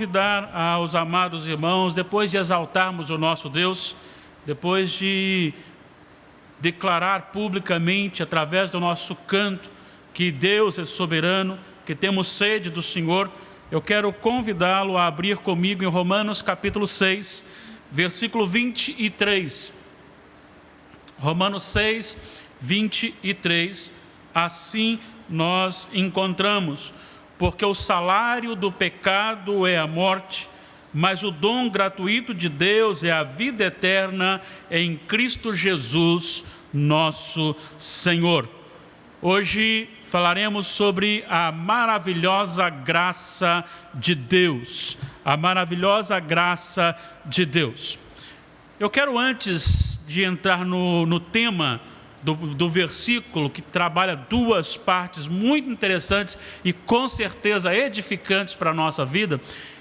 Convidar aos amados irmãos, depois de exaltarmos o nosso Deus, depois de declarar publicamente, através do nosso canto, que Deus é soberano, que temos sede do Senhor, eu quero convidá-lo a abrir comigo em Romanos capítulo 6, versículo 23. Romanos 6, 23, assim nós encontramos: porque o salário do pecado é a morte, mas o dom gratuito de Deus é a vida eterna em Cristo Jesus, nosso Senhor. Hoje falaremos sobre a maravilhosa graça de Deus. A maravilhosa graça de Deus. Eu quero, antes de entrar no tema do versículo, que trabalha duas partes muito interessantes e com certeza edificantes para a nossa vida,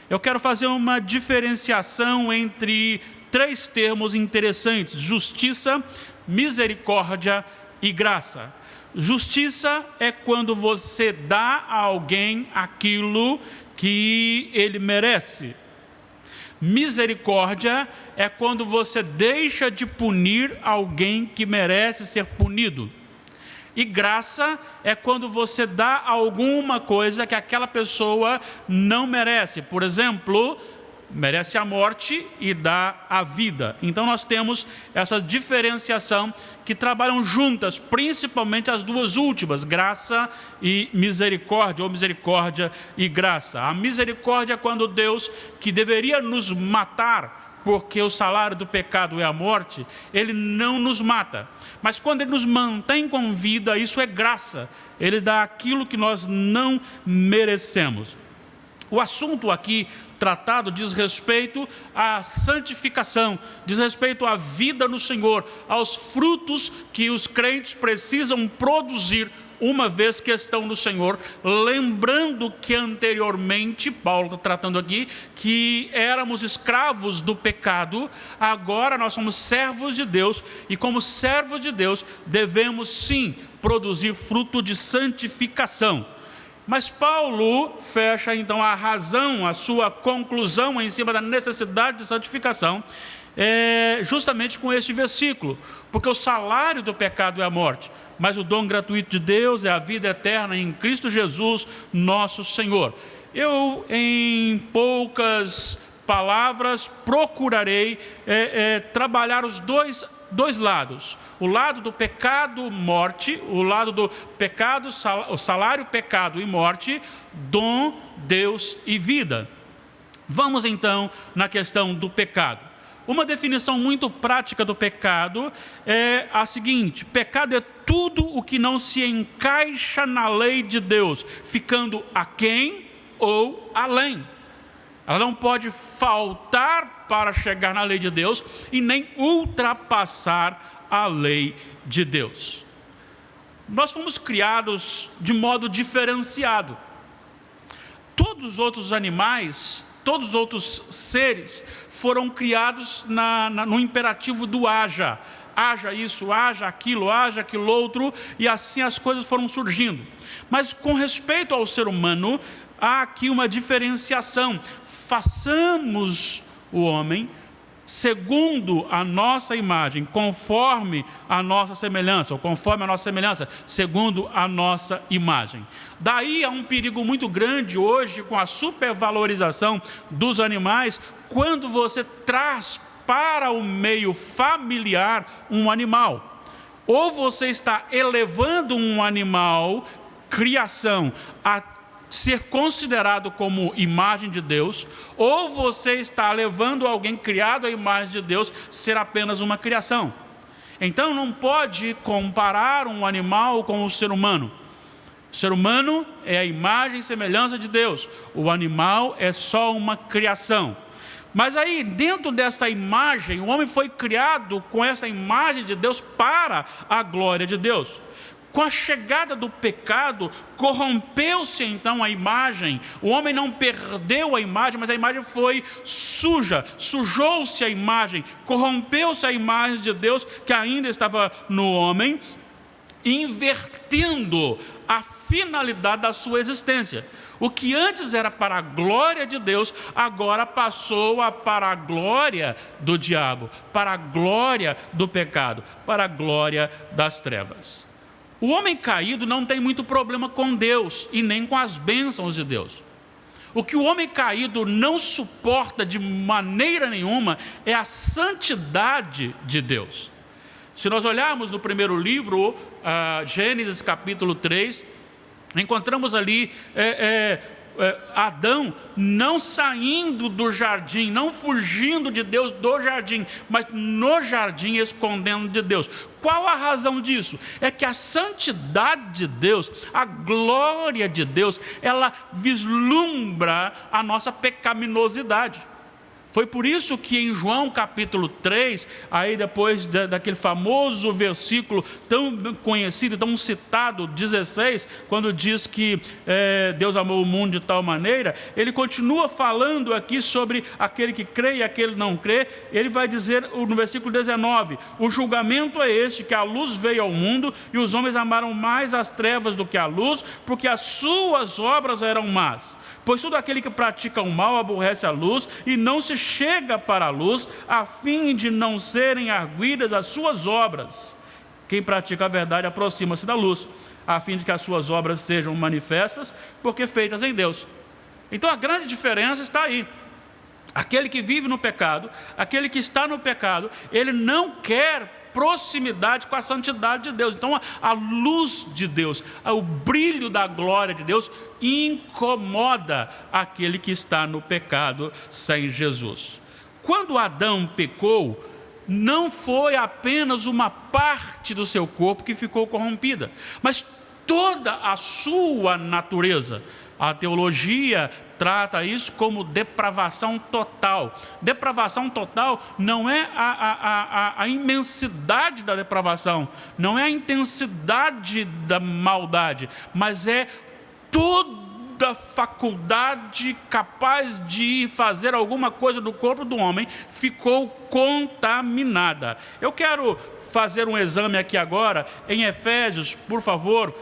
eu quero fazer uma diferenciação entre três termos interessantes: justiça, misericórdia e graça. Justiça é quando você dá a alguém aquilo que ele merece. Misericórdia é quando você deixa de punir alguém que merece ser punido. E graça é quando você dá alguma coisa que aquela pessoa não merece. Por exemplo, merece a morte e dá a vida. Então nós temos essa diferenciação que trabalham juntas, principalmente as duas últimas, graça e misericórdia, ou misericórdia e graça. A misericórdia é quando Deus, que deveria nos matar, porque o salário do pecado é a morte, Ele não nos mata. Mas quando Ele nos mantém com vida, isso é graça. Ele dá aquilo que nós não merecemos. O assunto aqui tratado diz respeito à santificação, diz respeito à vida no Senhor, aos frutos que os crentes precisam produzir uma vez que estão no Senhor, lembrando que anteriormente, Paulo está tratando aqui, que éramos escravos do pecado, agora nós somos servos de Deus, e como servos de Deus, devemos sim produzir fruto de santificação. Mas Paulo fecha então a razão, a sua conclusão em cima da necessidade de santificação, justamente com este versículo: porque o salário do pecado é a morte, mas o dom gratuito de Deus é a vida eterna em Cristo Jesus, nosso Senhor. Eu, em poucas palavras, procurarei trabalhar os dois lados: o lado do pecado, morte, o lado do pecado, o salário, pecado e morte, dom, Deus e vida. Vamos então na questão do pecado. Uma definição muito prática do pecado é a seguinte: pecado é tudo o que não se encaixa na lei de Deus, ficando aquém ou além. Ela não pode faltar para chegar na lei de Deus e nem ultrapassar a lei de Deus. Nós fomos criados de modo diferenciado. Todos os outros animais, todos os outros seres foram criados no imperativo do haja. Haja isso, haja aquilo outro, e assim as coisas foram surgindo. Mas com respeito ao ser humano, há aqui uma diferenciação: façamos o homem segundo a nossa imagem, conforme a nossa semelhança, ou conforme a nossa semelhança, segundo a nossa imagem. Daí há um perigo muito grande hoje com a supervalorização dos animais, quando você traz para o meio familiar um animal. Ou você está elevando um animal, criação, a ser considerado como imagem de Deus, ou você está levando alguém criado à imagem de Deus ser apenas uma criação. Então não pode comparar um animal com o ser humano. O ser humano é a imagem e semelhança de Deus, o animal é só uma criação. Mas aí, dentro desta imagem, o homem foi criado com essa imagem de Deus para a glória de Deus. Com a chegada do pecado, corrompeu-se então a imagem. O homem não perdeu a imagem, mas a imagem foi suja, sujou-se a imagem, corrompeu-se a imagem de Deus que ainda estava no homem, invertendo a finalidade da sua existência. O que antes era para a glória de Deus, agora passou para a glória do diabo, para a glória do pecado, para a glória das trevas. O homem caído não tem muito problema com Deus e nem com as bênçãos de Deus. O que o homem caído não suporta de maneira nenhuma é a santidade de Deus. Se nós olharmos no primeiro livro, Gênesis capítulo 3, encontramos ali Adão não saindo do jardim, não fugindo de Deus do jardim, mas no jardim escondendo de Deus. Qual a razão disso? É que a santidade de Deus, a glória de Deus, ela vislumbra a nossa pecaminosidade. Foi por isso que em João capítulo 3, aí depois daquele famoso versículo tão conhecido, tão citado, 16, quando diz que Deus amou o mundo de tal maneira, ele continua falando aqui sobre aquele que crê e aquele que não crê. Ele vai dizer no versículo 19, o julgamento é este, que a luz veio ao mundo e os homens amaram mais as trevas do que a luz, porque as suas obras eram más. Pois todo aquele que pratica o mal aborrece a luz e não se chega para a luz, a fim de não serem arguidas as suas obras. Quem pratica a verdade aproxima-se da luz, a fim de que as suas obras sejam manifestas, porque feitas em Deus. Então a grande diferença está aí. Aquele que vive no pecado, aquele que está no pecado, ele não quer proximidade com a santidade de Deus. Então a luz de Deus, o brilho da glória de Deus incomoda aquele que está no pecado sem Jesus. Quando Adão pecou, não foi apenas uma parte do seu corpo que ficou corrompida, mas toda a sua natureza. A teologia trata isso como depravação total. Depravação total não é a imensidade da depravação, não é a intensidade da maldade, mas é toda faculdade capaz de fazer alguma coisa do corpo do homem ficou contaminada. Eu quero fazer um exame aqui agora em Efésios, por favor,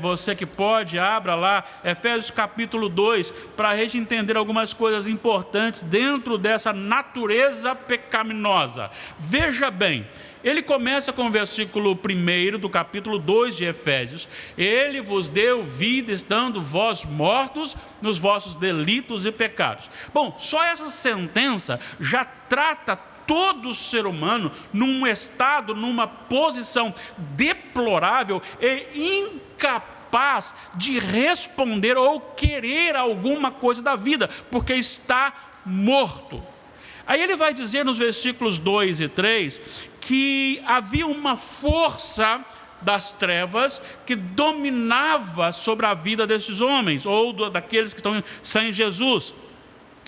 você que pode, abra lá, Efésios capítulo 2, para a gente entender algumas coisas importantes dentro dessa natureza pecaminosa. Veja bem, ele começa com o versículo 1 do capítulo 2 de Efésios. Ele vos deu vida, estando vós mortos nos vossos delitos e pecados. Bom, só essa sentença já trata todo ser humano num estado, numa posição deplorável e incapaz de responder ou querer alguma coisa da vida, porque está morto. Aí ele vai dizer nos versículos 2 e 3 que havia uma força das trevas que dominava sobre a vida desses homens, ou daqueles que estão sem Jesus.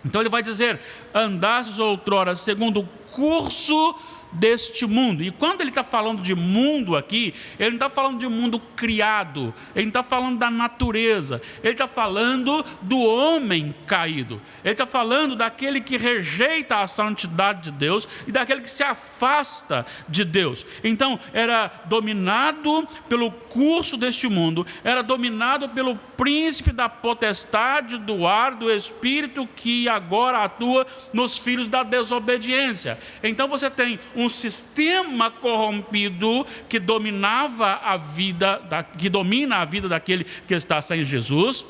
Então ele vai dizer, andastes outrora segundo o curso deste mundo. E quando ele está falando de mundo aqui, ele não está falando de mundo criado, ele não está falando da natureza, ele está falando do homem caído, ele está falando daquele que rejeita a santidade de Deus e daquele que se afasta de Deus. Então era dominado pelo curso deste mundo, era dominado pelo príncipe da potestade do ar, do espírito que agora atua nos filhos da desobediência. Então você tem um sistema corrompido que dominava a vida, que domina a vida daquele que está sem Jesus,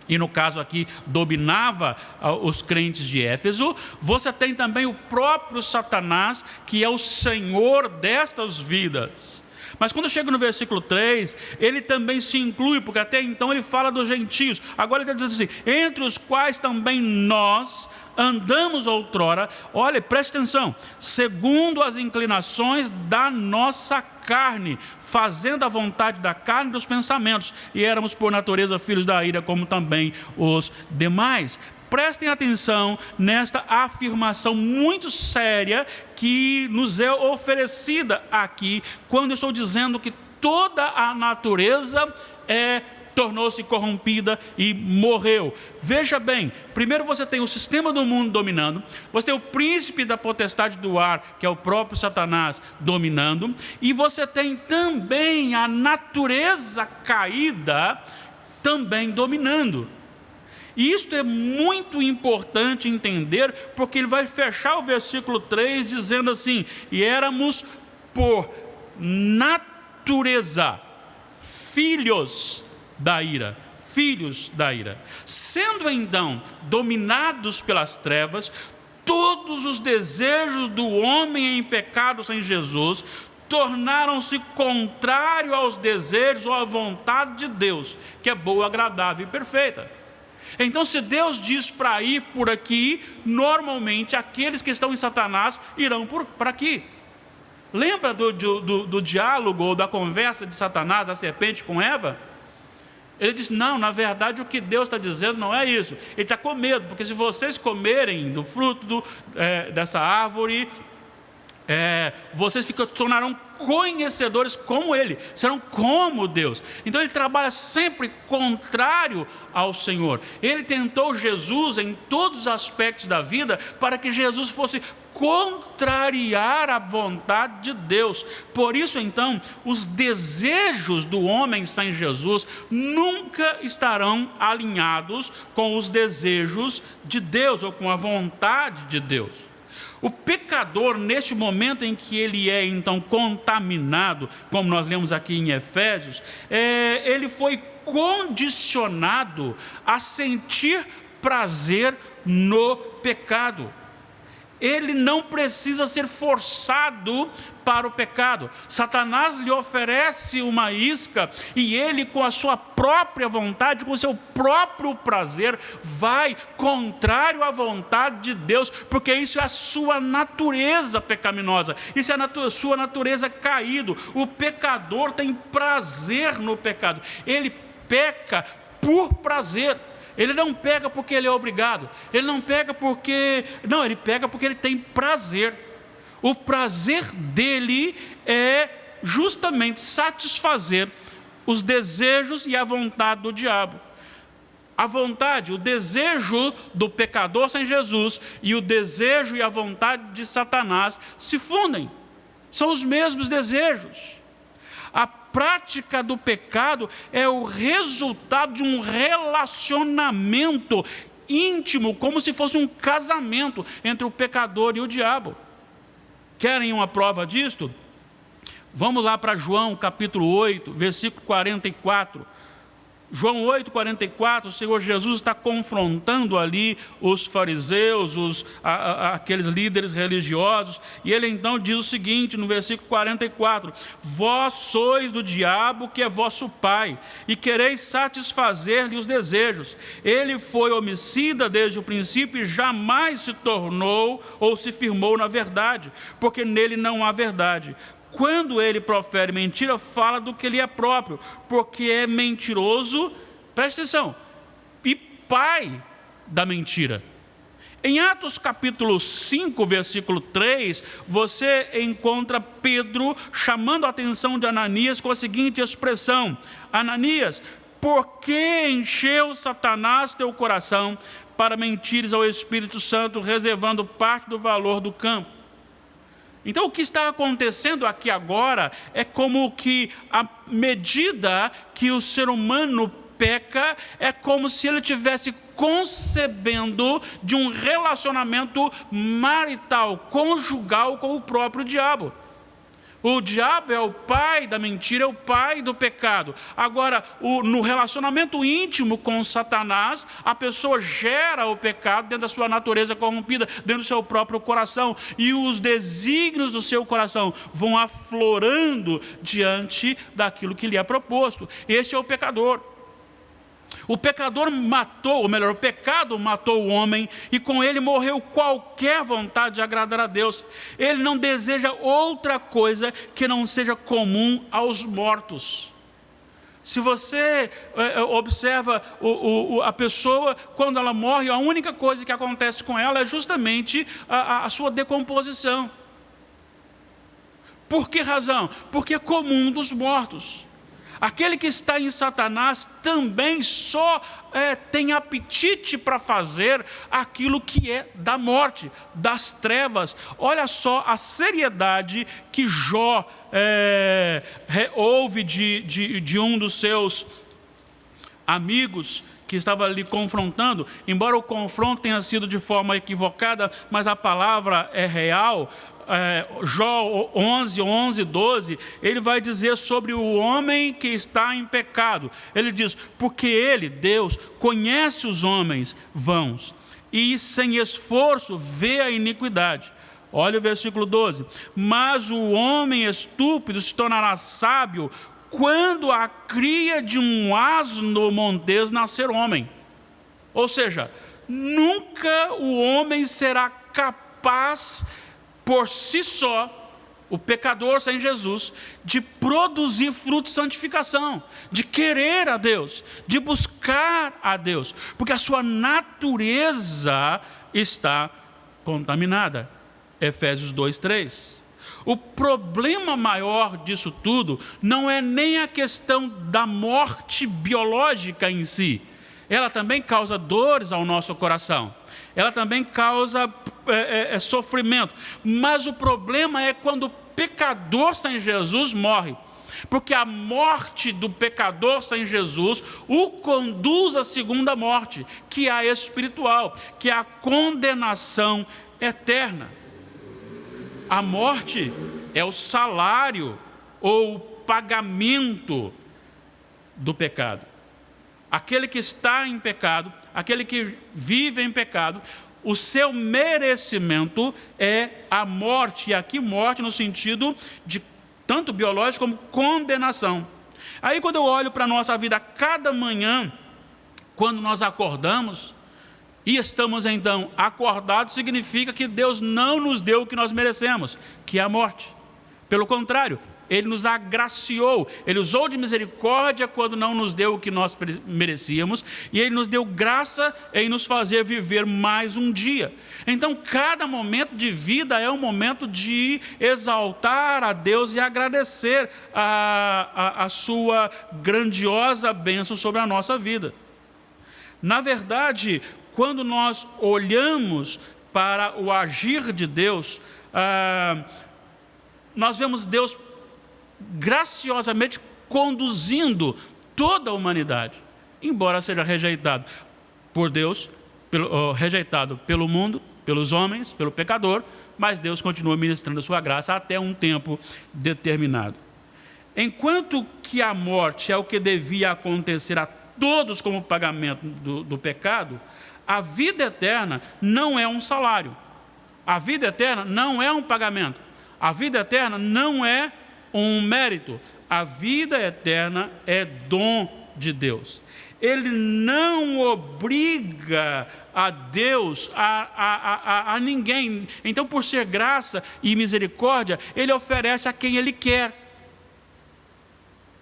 e no caso aqui dominava os crentes de Éfeso. Você tem também o próprio Satanás, que é o senhor destas vidas. Mas quando chega no versículo 3, ele também se inclui, porque até então ele fala dos gentios. Agora ele está dizendo assim, entre os quais também nós andamos outrora, olha, preste atenção, segundo as inclinações da nossa carne, fazendo a vontade da carne e dos pensamentos, e éramos por natureza filhos da ira, como também os demais. Prestem atenção nesta afirmação muito séria que nos é oferecida aqui, quando eu estou dizendo que toda a natureza tornou-se corrompida e morreu. Veja bem, primeiro você tem o sistema do mundo dominando, você tem o príncipe da potestade do ar, que é o próprio Satanás, dominando, e você tem também a natureza caída também dominando. E isso é muito importante entender, porque ele vai fechar o versículo 3 dizendo assim: e éramos por natureza filhos da ira. Filhos da ira. Sendo então dominados pelas trevas, todos os desejos do homem em pecado sem Jesus tornaram-se contrários aos desejos ou à vontade de Deus, que é boa, agradável e perfeita. Então, se Deus diz para ir por aqui, normalmente aqueles que estão em Satanás irão para aqui. Lembra do diálogo ou da conversa de Satanás, da serpente com Eva? Ele diz: não, na verdade o que Deus está dizendo não é isso. Ele está com medo, porque se vocês comerem do fruto dessa árvore, vocês se tornarão conhecedores como Ele, serão como Deus. Então ele trabalha sempre contrário ao Senhor. Ele tentou Jesus em todos os aspectos da vida, para que Jesus fosse contrariar a vontade de Deus. Por isso então, os desejos do homem sem Jesus nunca estarão alinhados com os desejos de Deus, ou com a vontade de Deus. O pecador, neste momento em que ele é então contaminado, como nós lemos aqui em Efésios, ele foi condicionado a sentir prazer no pecado. Ele não precisa ser forçado para o pecado. Satanás lhe oferece uma isca, e ele, com a sua própria vontade, com o seu próprio prazer, vai contrário à vontade de Deus, porque isso é a sua natureza pecaminosa, isso é a sua natureza caído. O pecador tem prazer no pecado, ele peca por prazer. Ele não pega porque ele é obrigado, ele não pega porque... não, ele pega porque ele tem prazer. O prazer dele é justamente satisfazer os desejos e a vontade do diabo. A vontade, o desejo do pecador sem Jesus e o desejo e a vontade de Satanás se fundem, são os mesmos desejos. A prática do pecado é o resultado de um relacionamento íntimo, como se fosse um casamento entre o pecador e o diabo. Querem uma prova disto? Vamos lá para João capítulo 8, versículo 44. João 8, 44, o Senhor Jesus está confrontando ali os fariseus, aqueles líderes religiosos, e ele então diz o seguinte no versículo 44: vós sois do diabo, que é vosso pai, e quereis satisfazer-lhe os desejos. Ele foi homicida desde o princípio e jamais se tornou ou se firmou na verdade, porque nele não há verdade. Quando ele profere mentira, fala do que lhe é próprio, porque é mentiroso, presta atenção, e pai da mentira. Em Atos capítulo 5, versículo 3, você encontra Pedro chamando a atenção de Ananias com a seguinte expressão: Ananias, por que encheu Satanás teu coração para mentires ao Espírito Santo, reservando parte do valor do campo? Então o que está acontecendo aqui agora é como que à medida que o ser humano peca, é como se ele estivesse concebendo de um relacionamento marital, conjugal com o próprio diabo. O diabo é o pai da mentira, é o pai do pecado. Agora, no relacionamento íntimo com Satanás, a pessoa gera o pecado dentro da sua natureza corrompida, dentro do seu próprio coração. E os desígnios do seu coração vão aflorando diante daquilo que lhe é proposto. Este é o pecador. O pecador matou, ou melhor, o pecado matou o homem, e com ele morreu qualquer vontade de agradar a Deus. Ele não deseja outra coisa que não seja comum aos mortos. Se você observa a pessoa, quando ela morre, a única coisa que acontece com ela é justamente a sua decomposição. Por que razão? Porque é comum dos mortos. Aquele que está em Satanás também só tem apetite para fazer aquilo que é da morte, das trevas. Olha só a seriedade que Jó ouve de um dos seus amigos, que estava ali confrontando, embora o confronto tenha sido de forma equivocada, mas a palavra é real. Jó 11, 12, ele vai dizer sobre o homem que está em pecado. Ele diz: porque ele, Deus, conhece os homens vãos e sem esforço vê a iniquidade. Olha o versículo 12: mas o homem estúpido se tornará sábio quando a cria de um asno montês nascer homem. Ou seja, nunca o homem será capaz por si só, o pecador sem Jesus, de produzir fruto de santificação, de querer a Deus, de buscar a Deus, porque a sua natureza está contaminada. Efésios 2:3. O problema maior disso tudo não é nem a questão da morte biológica em si. Ela também causa dores ao nosso coração. Ela também causa sofrimento. Mas o problema é quando o pecador sem Jesus morre. Porque a morte do pecador sem Jesus o conduz à segunda morte, que é a espiritual, que é a condenação eterna. A morte é o salário ou o pagamento do pecado. Aquele que está em pecado, aquele que vive em pecado, o seu merecimento é a morte. E aqui morte no sentido de tanto biológico como condenação. Aí quando eu olho para a nossa vida cada manhã, quando nós acordamos, e estamos então acordados, significa que Deus não nos deu o que nós merecemos, que é a morte. Pelo contrário, Ele nos agraciou, Ele usou de misericórdia quando não nos deu o que nós merecíamos, e Ele nos deu graça em nos fazer viver mais um dia. Então, cada momento de vida é um momento de exaltar a Deus e agradecer a sua grandiosa bênção sobre a nossa vida. Na verdade, quando nós olhamos para o agir de Deus, nós vemos Deus graciosamente conduzindo toda a humanidade, embora seja rejeitado por Deus, rejeitado pelo mundo, pelos homens, pelo pecador, mas Deus continua ministrando a sua graça até um tempo determinado. Enquanto que a morte é o que devia acontecer a todos como pagamento do pecado, a vida eterna não é um salário, a vida eterna não é um pagamento, a vida eterna não é um mérito, a vida eterna é dom de Deus. Ele não obriga a Deus a ninguém. Então, por ser graça e misericórdia, Ele oferece a quem Ele quer.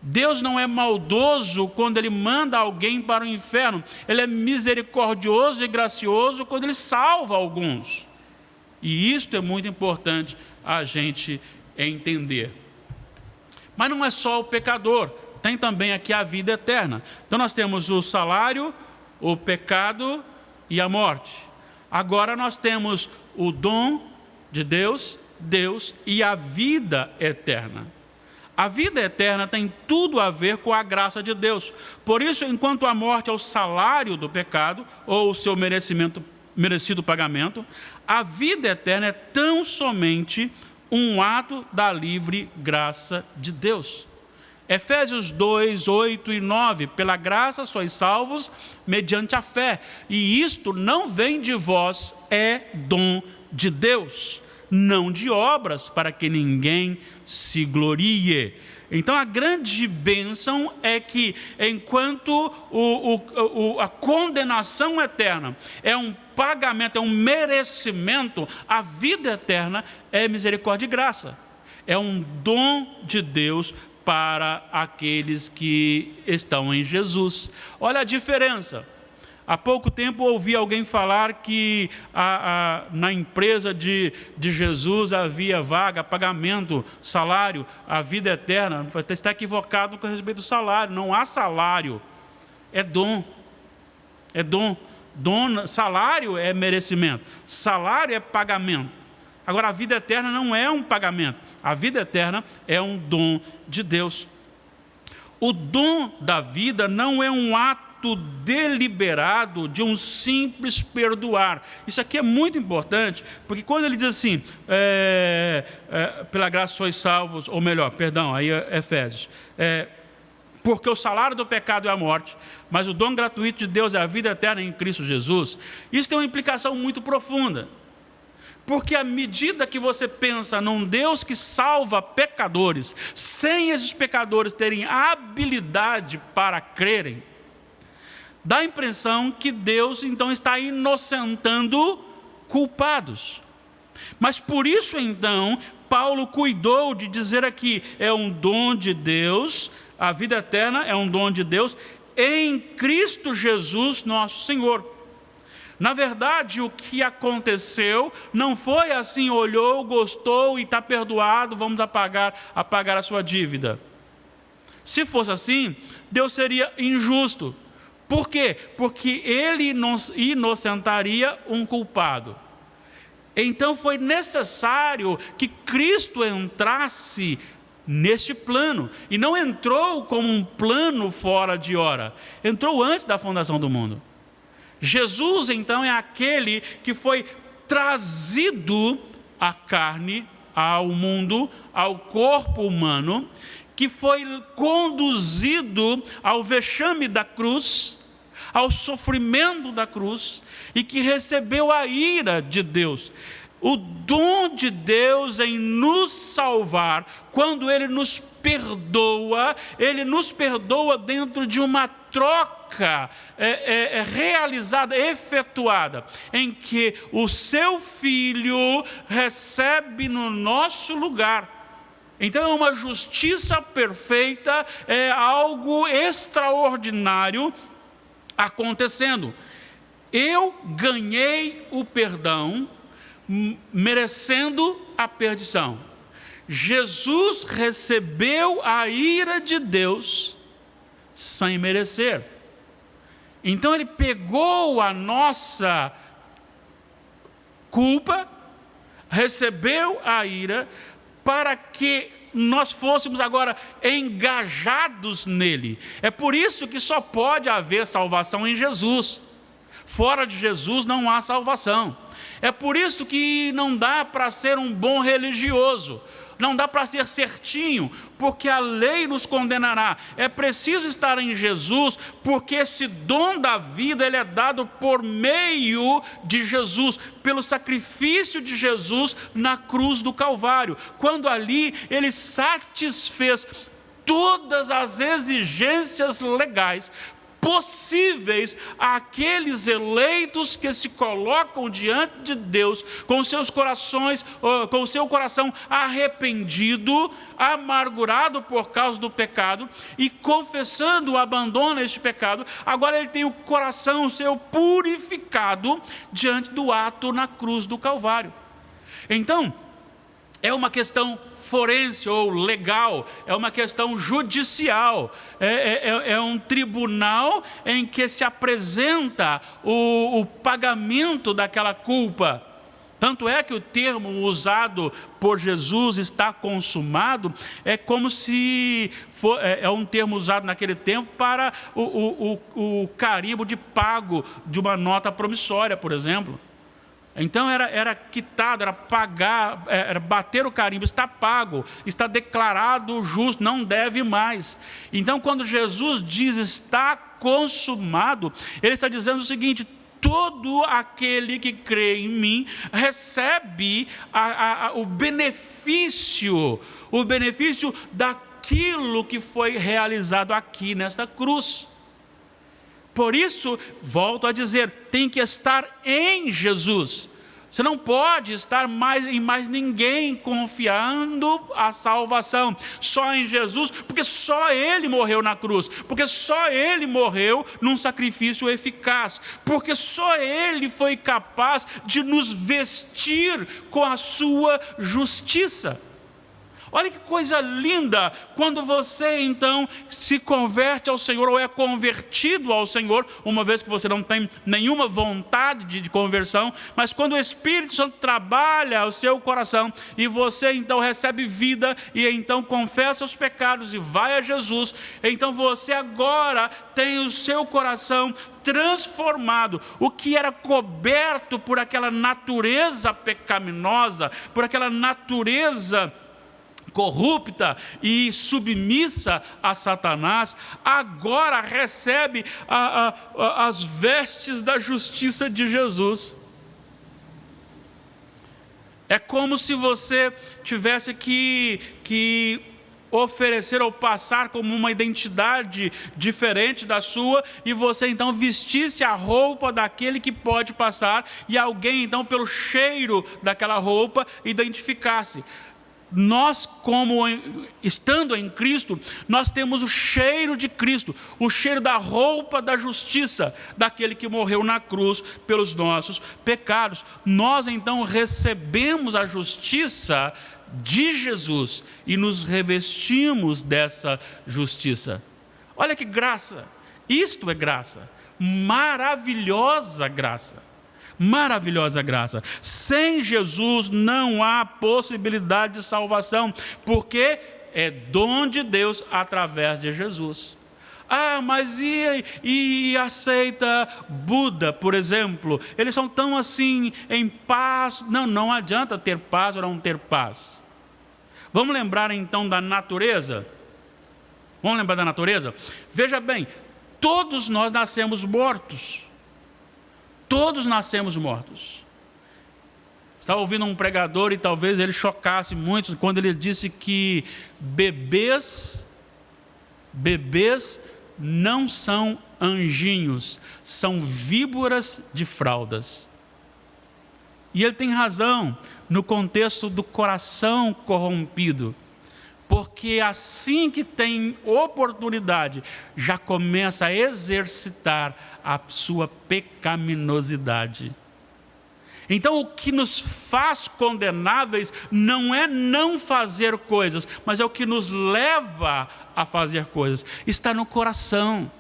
Deus não é maldoso quando Ele manda alguém para o inferno. Ele é misericordioso e gracioso quando Ele salva alguns. E isto é muito importante a gente entender. Mas não é só o pecador, tem também aqui a vida eterna. Então nós temos o salário, o pecado e a morte. Agora nós temos o dom de Deus, Deus e a vida eterna. A vida eterna tem tudo a ver com a graça de Deus. Por isso, enquanto a morte é o salário do pecado, ou o seu merecido pagamento, a vida eterna é tão somente um ato da livre graça de Deus. Efésios 2, 8 e 9, pela graça sois salvos mediante a fé, e isto não vem de vós, é dom de Deus, não de obras, para que ninguém se glorie. Então a grande bênção é que enquanto a condenação eterna é um pagamento, é um merecimento, a vida eterna é misericórdia e graça. É um dom de Deus para aqueles que estão em Jesus. Olha a diferença. Há pouco tempo ouvi alguém falar que na empresa de Jesus havia vaga, pagamento, salário, a vida eterna. Você está equivocado com respeito ao salário. Não há salário, é dom. É dom. Salário é merecimento, salário é pagamento. Agora, a vida eterna não é um pagamento, a vida eterna é um dom de Deus. O dom da vida não é um ato ato deliberado de um simples perdoar. Isso aqui é muito importante, porque quando ele diz assim, pela graça sois salvos, ou melhor, perdão, aí é Efésios, porque o salário do pecado é a morte, mas o dom gratuito de Deus é a vida eterna em Cristo Jesus. Isso tem uma implicação muito profunda, porque à medida que você pensa num Deus que salva pecadores, sem esses pecadores terem habilidade para crerem, dá a impressão que Deus então está inocentando culpados. Mas por isso então, Paulo cuidou de dizer aqui, é um dom de Deus, a vida eterna é um dom de Deus, em Cristo Jesus nosso Senhor. Na verdade, o que aconteceu não foi assim, olhou, gostou e está perdoado, vamos apagar a sua dívida. Se fosse assim, Deus seria injusto. Por quê? Porque ele inocentaria um culpado. Então foi necessário que Cristo entrasse neste plano, e não entrou como um plano fora de hora, entrou antes da fundação do mundo. Jesus então é aquele que foi trazido à carne, ao mundo, ao corpo humano, que foi conduzido ao vexame da cruz, ao sofrimento da cruz, e que recebeu a ira de Deus. O dom de Deus em nos salvar, quando Ele nos perdoa dentro de uma troca realizada, efetuada, em que o seu Filho recebe no nosso lugar. Então é uma justiça perfeita, é algo extraordinário acontecendo. Eu ganhei o perdão, merecendo a perdição. Jesus recebeu a ira de Deus sem merecer. Então ele pegou a nossa culpa, recebeu a ira, para que nós fôssemos agora engajados nele. É por isso que só pode haver salvação em Jesus. Fora de Jesus não há salvação. É por isso que não dá para ser um bom religioso, não dá para ser certinho, porque a lei nos condenará. É preciso estar em Jesus, porque esse dom da vida ele é dado por meio de Jesus, pelo sacrifício de Jesus na cruz do Calvário, quando ali ele satisfez todas as exigências legais possíveis àqueles eleitos que se colocam diante de Deus com seus corações, com o seu coração arrependido, amargurado por causa do pecado e confessando o abandono a este pecado. Agora ele tem o coração seu purificado diante do ato na cruz do Calvário. Então, é uma questão forense ou legal, é uma questão judicial, é um tribunal em que se apresenta o pagamento daquela culpa. Tanto é que o termo usado por Jesus, está consumado, é como se é um termo usado naquele tempo para o carimbo de pago de uma nota promissória, por exemplo. Então era quitado, era pagar, era bater o carimbo, está pago, está declarado justo, não deve mais. Então quando Jesus diz está consumado, ele está dizendo o seguinte: todo aquele que crê em mim recebe o benefício daquilo que foi realizado aqui nesta cruz. Por isso, volto a dizer, tem que estar em Jesus. Você não pode estar em mais ninguém confiando a salvação. Só em Jesus, porque só Ele morreu na cruz. Porque só Ele morreu num sacrifício eficaz. Porque só Ele foi capaz de nos vestir com a sua justiça. Olha que coisa linda, quando você então se converte ao Senhor, ou é convertido ao Senhor, uma vez que você não tem nenhuma vontade de conversão, mas quando o Espírito Santo trabalha o seu coração, e você então recebe vida, e então confessa os pecados, e vai a Jesus, então você agora tem o seu coração transformado. O que era coberto por aquela natureza pecaminosa, por aquela natureza corrupta e submissa a Satanás, agora recebe as vestes da justiça de Jesus. É como se você tivesse que oferecer ou passar como uma identidade diferente da sua, e você então vestisse a roupa daquele que pode passar, e alguém então pelo cheiro daquela roupa identificasse. Nós, como estando em Cristo, nós temos o cheiro de Cristo, o cheiro da roupa da justiça, daquele que morreu na cruz pelos nossos pecados. Nós então recebemos a justiça de Jesus e nos revestimos dessa justiça. Olha que graça, isto é graça, maravilhosa graça. Maravilhosa graça. Sem Jesus não há possibilidade de salvação, porque é dom de Deus através de Jesus. Mas e aceita Buda, por exemplo? Eles são tão assim em paz. Não adianta ter paz ou não ter paz. Vamos lembrar então da natureza? Vamos lembrar da natureza? Veja bem, todos nós nascemos mortos. Todos nascemos mortos. Estava ouvindo um pregador e talvez ele chocasse muitos quando ele disse que bebês não são anjinhos, são víboras de fraldas. E ele tem razão no contexto do coração corrompido. Porque assim que tem oportunidade, já começa a exercitar a sua pecaminosidade. Então o que nos faz condenáveis não é não fazer coisas, mas é o que nos leva a fazer coisas. Está no coração.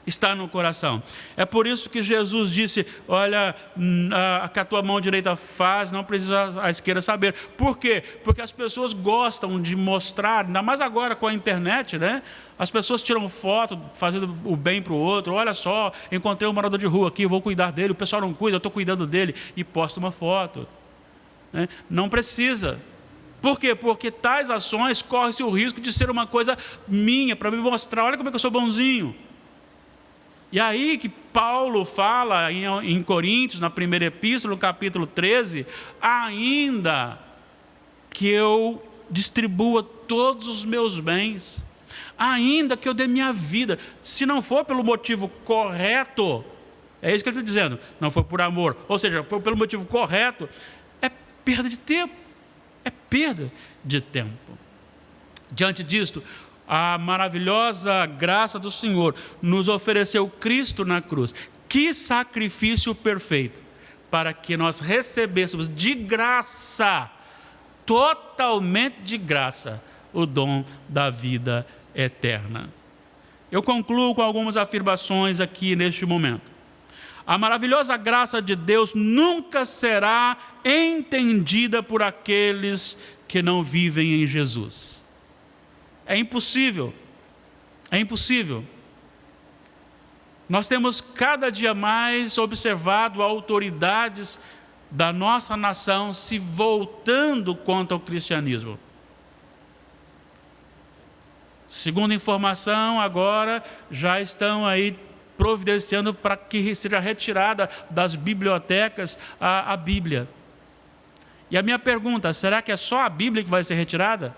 Está no coração. É por isso que Jesus disse: olha, que a tua mão direita faz, não precisa a esquerda saber. Por quê? Porque as pessoas gostam de mostrar, ainda mais agora com a internet, né? As pessoas tiram foto fazendo o bem para o outro. Olha só, encontrei um morador de rua aqui, vou cuidar dele. O pessoal não cuida, eu estou cuidando dele. E posta uma foto, né? Não precisa. Por quê? Porque tais ações correm-se o risco de ser uma coisa minha, para me mostrar, olha como é que eu sou bonzinho. E aí que Paulo fala em Coríntios, na primeira epístola, no capítulo 13, ainda que eu distribua todos os meus bens, ainda que eu dê minha vida, se não for pelo motivo correto, é isso que ele está dizendo, não foi por amor, ou seja, foi pelo motivo correto, é perda de tempo, é perda de tempo. Diante disto, a maravilhosa graça do Senhor nos ofereceu Cristo na cruz. Que sacrifício perfeito, para que nós recebêssemos de graça, totalmente de graça, o dom da vida eterna. Eu concluo com algumas afirmações aqui neste momento. A maravilhosa graça de Deus nunca será entendida por aqueles que não vivem em Jesus. É impossível. É impossível. Nós temos cada dia mais observado autoridades da nossa nação se voltando contra o cristianismo. Segundo informação, agora já estão aí providenciando para que seja retirada das bibliotecas a Bíblia. E a minha pergunta, será que é só a Bíblia que vai ser retirada?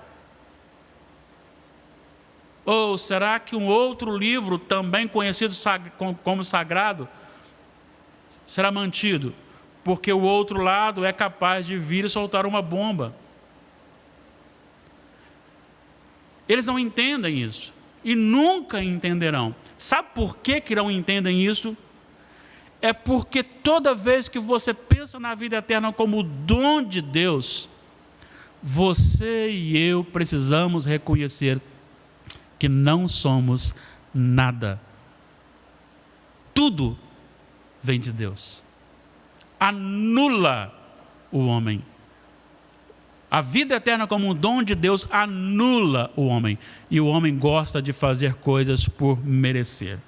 Ou será que um outro livro, também conhecido como sagrado, será mantido? Porque o outro lado é capaz de vir e soltar uma bomba. Eles não entendem isso. E nunca entenderão. Sabe por que não entendem isso? É porque toda vez que você pensa na vida eterna como dom de Deus, você e eu precisamos reconhecer que não somos nada. Tudo vem de Deus. Anula o homem. A vida eterna como um dom de Deus anula o homem. E o homem gosta de fazer coisas por merecer.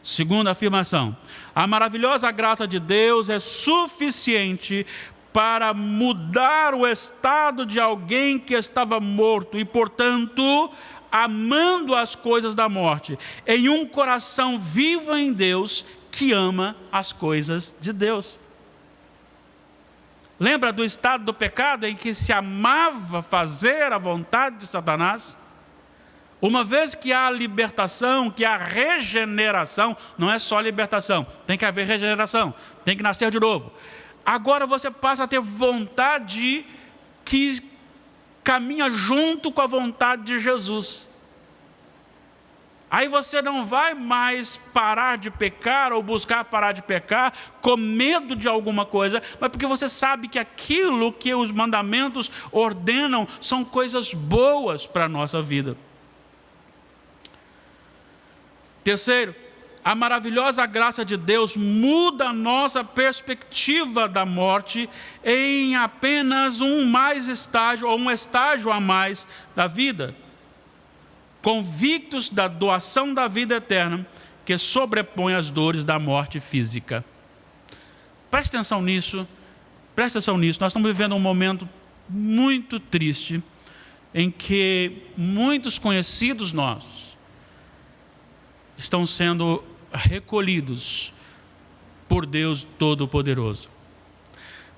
Segunda afirmação: a maravilhosa graça de Deus é suficiente para mudar o estado de alguém que estava morto e, portanto, amando as coisas da morte, em um coração vivo em Deus que ama as coisas de Deus. Lembra do estado do pecado em que se amava fazer a vontade de Satanás? Uma vez que há libertação, que há regeneração, não é só libertação, tem que haver regeneração, tem que nascer de novo. Agora você passa a ter vontade que caminha junto com a vontade de Jesus. Aí você não vai mais parar de pecar ou buscar parar de pecar com medo de alguma coisa, mas porque você sabe que aquilo que os mandamentos ordenam são coisas boas para a nossa vida. Terceiro, a maravilhosa graça de Deus muda a nossa perspectiva da morte em apenas um estágio a mais da vida. Convictos da doação da vida eterna que sobrepõe as dores da morte física. Preste atenção nisso, nós estamos vivendo um momento muito triste em que muitos conhecidos nossos estão sendo recolhidos por Deus Todo-Poderoso.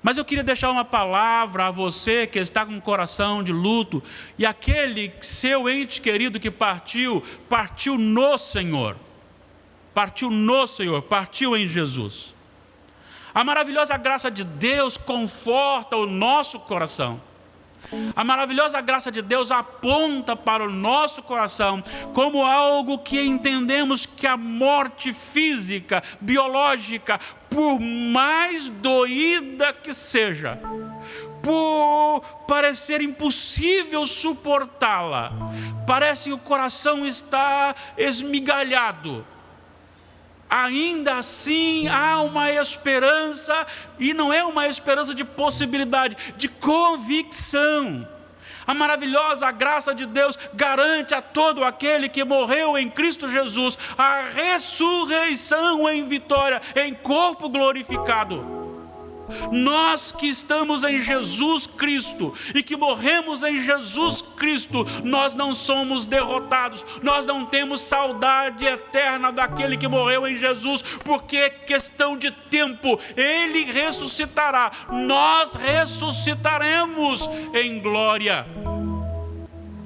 Mas eu queria deixar uma palavra a você que está com um coração de luto, e aquele seu ente querido que partiu no Senhor, partiu em Jesus. A maravilhosa graça de Deus conforta o nosso coração. A maravilhosa graça de Deus aponta para o nosso coração como algo que entendemos que a morte física, biológica, por mais doída que seja, por parecer impossível suportá-la, parece que o coração está esmigalhado. Ainda assim há uma esperança, e não é uma esperança de possibilidade, de convicção. A maravilhosa graça de Deus garante a todo aquele que morreu em Cristo Jesus a ressurreição em vitória, em corpo glorificado. Nós que estamos em Jesus Cristo e que morremos em Jesus Cristo, nós não somos derrotados, nós não temos saudade eterna daquele que morreu em Jesus, porque é questão de tempo, Ele ressuscitará, nós ressuscitaremos em glória.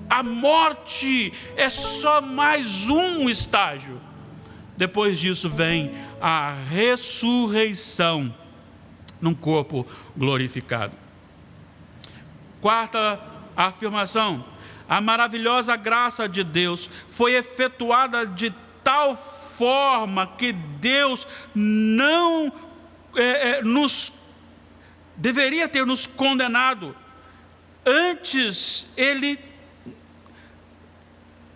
A morte é só mais um estágio. Depois disso vem a ressurreição num corpo glorificado. Quarta afirmação: a maravilhosa graça de Deus foi efetuada de tal forma que Deus não deveria ter nos condenado. Antes, Ele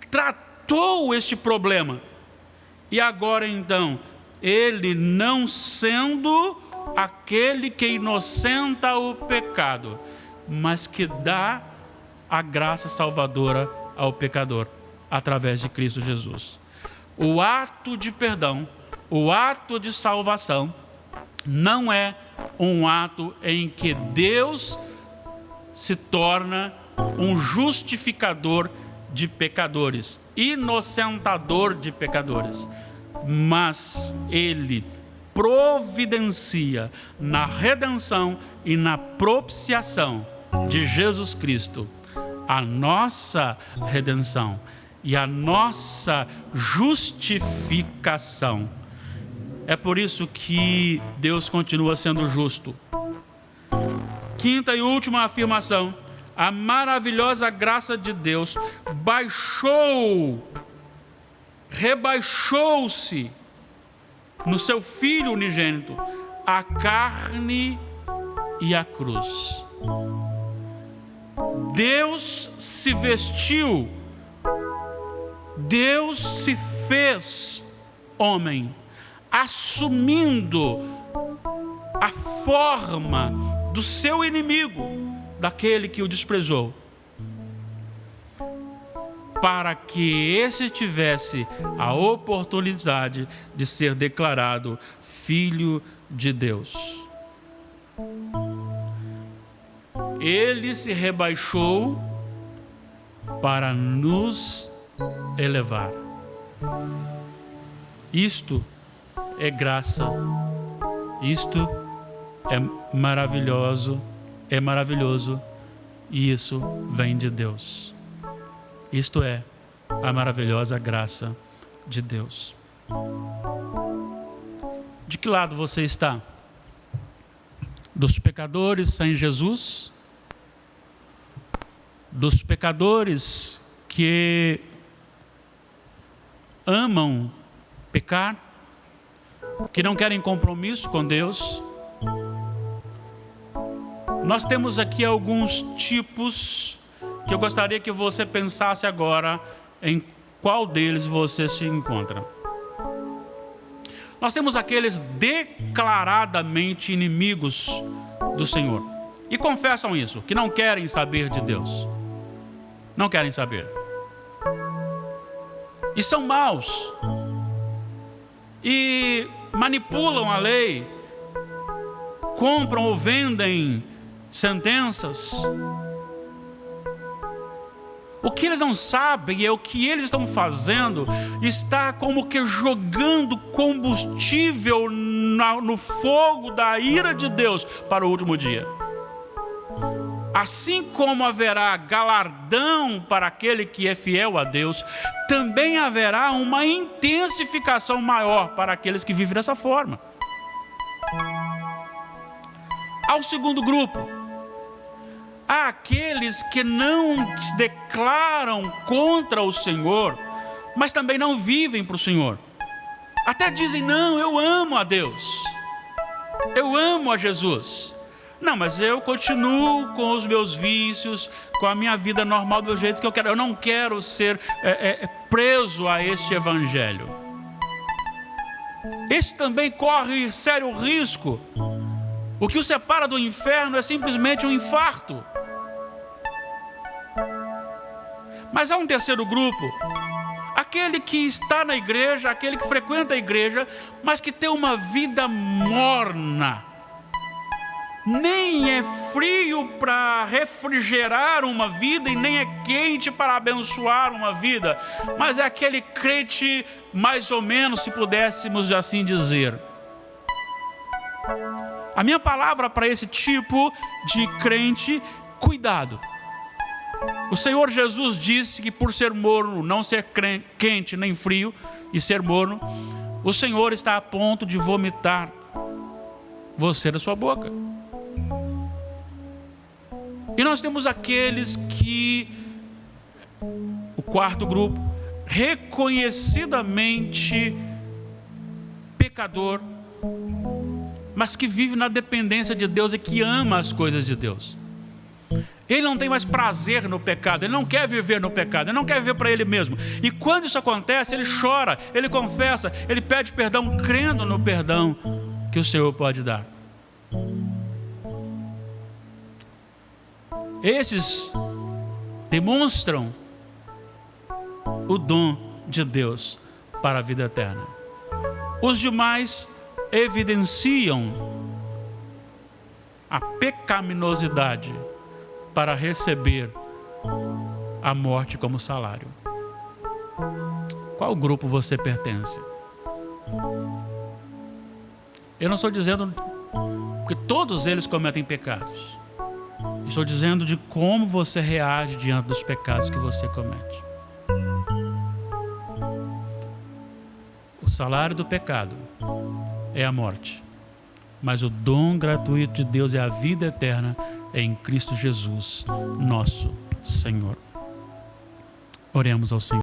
tratou este problema. E agora então, Ele não sendo aquele que inocenta o pecado, mas que dá a graça salvadora ao pecador, através de Cristo Jesus. O ato de perdão, o ato de salvação, não é um ato em que Deus se torna um justificador de pecadores, inocentador de pecadores, mas Ele providencia na redenção e na propiciação de Jesus Cristo a nossa redenção e a nossa justificação. É por isso que Deus continua sendo justo. Quinta e última afirmação: a maravilhosa graça de Deus rebaixou-se no seu Filho unigênito, a carne e a cruz. Deus se vestiu, Deus se fez homem, assumindo a forma do seu inimigo, daquele que o desprezou, para que esse tivesse a oportunidade de ser declarado Filho de Deus. Ele se rebaixou para nos elevar. Isto é graça, isto é maravilhoso, e isso vem de Deus. Isto é a maravilhosa graça de Deus. De que lado você está? Dos pecadores sem Jesus? Dos pecadores que amam pecar, que não querem compromisso com Deus? Nós temos aqui alguns tipos que eu gostaria que você pensasse agora em qual deles você se encontra. Nós temos aqueles declaradamente inimigos do Senhor e confessam isso, que não querem saber de Deus. Não querem saber. E são maus. E manipulam a lei, compram ou vendem sentenças. O que eles não sabem é o que eles estão fazendo está como que jogando combustível no fogo da ira de Deus para o último dia. Assim como haverá galardão para aquele que é fiel a Deus, também haverá uma intensificação maior para aqueles que vivem dessa forma. Ao segundo grupo, há aqueles que não se declaram contra o Senhor, mas também não vivem para o Senhor. Até dizem, não, eu amo a Deus, eu amo a Jesus. Não, mas eu continuo com os meus vícios, com a minha vida normal do jeito que eu quero. Eu não quero ser preso a este evangelho. Esse também corre sério risco. O que o separa do inferno é simplesmente um infarto. Mas há um terceiro grupo, aquele que está na igreja, aquele que frequenta a igreja, mas que tem uma vida morna. Nem é frio para refrigerar uma vida e nem é quente para abençoar uma vida, mas é aquele crente mais ou menos, se pudéssemos assim dizer. A minha palavra para esse tipo de crente, cuidado. O Senhor Jesus disse que por ser morno, não ser quente nem frio e ser morno, o Senhor está a ponto de vomitar você da sua boca. E nós temos aqueles que, o quarto grupo, reconhecidamente pecador, mas que vive na dependência de Deus e que ama as coisas de Deus. Ele não tem mais prazer no pecado, ele não quer viver no pecado, ele não quer viver para ele mesmo. E quando isso acontece, ele chora, ele confessa, ele pede perdão, crendo no perdão que o Senhor pode dar. Esses demonstram o dom de Deus para a vida eterna. Os demais evidenciam a pecaminosidade para receber a morte como salário. Qual grupo você pertence? Eu não estou dizendo que todos eles cometem pecados. Estou dizendo de como você reage diante dos pecados que você comete. O salário do pecado é a morte, mas o dom gratuito de Deus é a vida eterna em Cristo Jesus, nosso Senhor. Oremos ao Senhor.